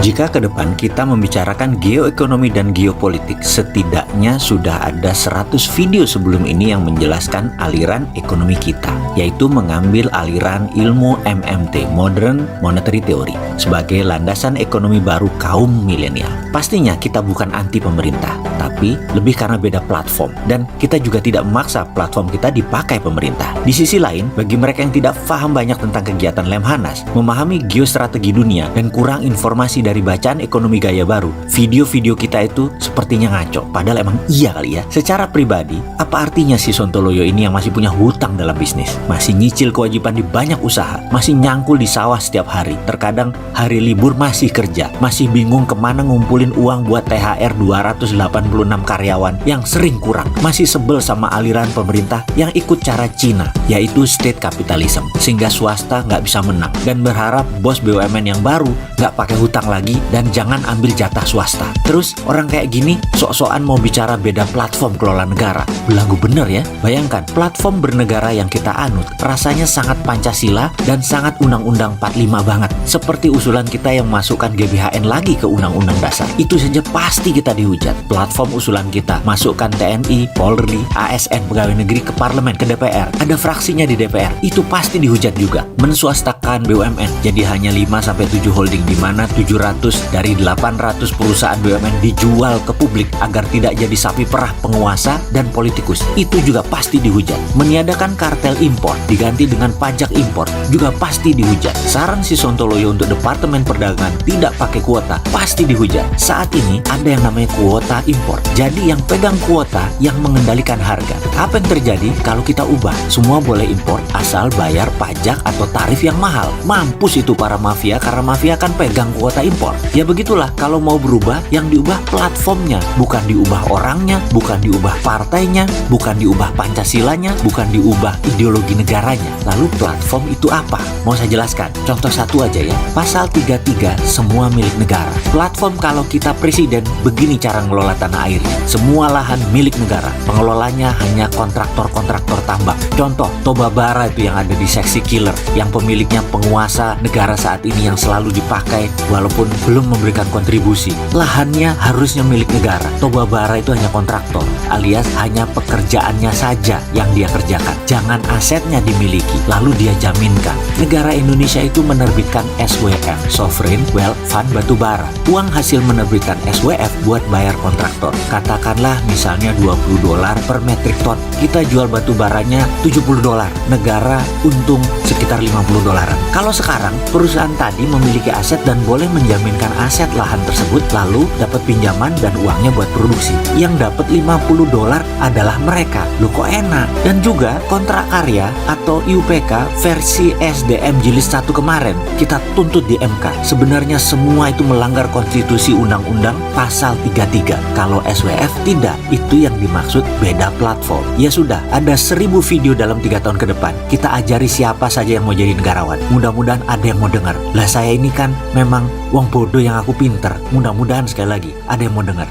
Jika ke depan kita membicarakan geoekonomi dan geopolitik, setidaknya sudah ada 100 video sebelum ini yang menjelaskan aliran ekonomi kita, yaitu mengambil aliran ilmu MMT, Modern Monetary Theory, sebagai landasan ekonomi baru kaum milenial. Pastinya kita bukan anti pemerintah, tapi lebih karena beda platform, dan kita juga tidak memaksa platform kita dipakai pemerintah. Di sisi lain, bagi mereka yang tidak paham banyak tentang kegiatan Lemhanas, memahami geostrategi dunia, dan kurang informasi dari bacaan ekonomi gaya baru, video-video kita itu sepertinya ngaco. Padahal emang iya kali ya. Secara pribadi, apa artinya si Sontoloyo ini yang masih punya hutang dalam bisnis? Masih nyicil kewajiban di banyak usaha, masih nyangkul di sawah setiap hari, terkadang hari libur masih kerja, masih bingung kemana ngumpulin uang buat THR 286 karyawan yang sering kurang, masih sebel sama aliran pemerintah yang ikut cara Cina, yaitu state capitalism, sehingga swasta nggak bisa menang, dan berharap bos BUMN yang baru nggak pakai hutang lagi dan jangan ambil jatah swasta. Terus orang kayak gini sok-sokan mau bicara beda platform kelola negara. Belagu bener ya. Bayangkan, platform bernegara yang kita anut rasanya sangat Pancasila dan sangat Undang-Undang 45 banget. Seperti usulan kita yang masukkan GBHN lagi ke Undang-Undang Dasar. Itu saja pasti kita dihujat. Platform usulan kita masukkan TNI, Polri, ASN, pegawai negeri ke parlemen, ke DPR. Ada fraksinya di DPR. Itu pasti dihujat juga. Menswastakan BUMN jadi hanya 5-7 holding, di mana 700 dari 800 perusahaan BUMN dijual ke publik agar tidak jadi sapi perah penguasa dan politikus. Itu juga pasti dihujat. Meniadakan kartel impor diganti dengan pajak impor juga pasti dihujat. Saran si Sontoloyo untuk Departemen Perdagangan tidak pakai kuota pasti dihujat. Saat ini ada yang namanya kuota impor. Jadi yang pegang kuota yang mengendalikan harga. Apa yang terjadi kalau kita ubah? Semua boleh impor asal bayar pajak atau tarif yang mahal. Mampus itu para mafia, karena mafia kan pegang kuota impor. Ya begitulah, kalau mau berubah, yang diubah platformnya, bukan diubah orangnya, bukan diubah partainya, bukan diubah Pancasilanya, bukan diubah ideologi negaranya. Lalu platform itu apa? Mau saya jelaskan. Contoh satu aja ya. Pasal 33, semua milik negara. Platform kalau kita presiden, begini cara ngelola tanah airnya. Semua lahan milik negara. Pengelolanya hanya kontraktor-kontraktor tambang. Contoh, Toba Bara itu yang ada di Seksi Killer, yang pemiliknya penguasa negara saat ini yang selalu dipakai walaupun belum memberikan kontribusi. Lahannya harusnya milik negara. Toba Bara itu hanya kontraktor, alias hanya pekerjaannya saja yang dia kerjakan. Jangan asetnya dimiliki, lalu dia jaminkan. Negara Indonesia itu menerbitkan SWF, Sovereign Wealth Fund Batubara. Uang hasil menerbitkan SWF buat bayar kontraktor. Katakanlah misalnya $20 per metrik ton. Kita jual batu baranya $70. Negara untung sekitar $50. Kalau sekarang perusahaan tadi memiliki aset dan boleh menjaminkan aset lahan tersebut, lalu dapat pinjaman dan uangnya buat produksi. Yang dapat $50 adalah mereka. Loh kok enak? Dan juga kontrak karya atau IUPK versi SDM Jilid 1 kemarin kita tuntut di MK. Sebenarnya semua itu melanggar konstitusi undang-undang pasal 33. Kalau SWF tidak, itu yang dimaksud beda platform. Ya sudah, ada 1000 video dalam 3 tahun ke depan. Kita ajari siapa saja yang mau jadi negarawan. Mudah-mudahan ada yang mau dengar. Lah saya ini kan memang wong bodoh yang aku pinter. Mudah-mudahan sekali lagi ada yang mau dengar.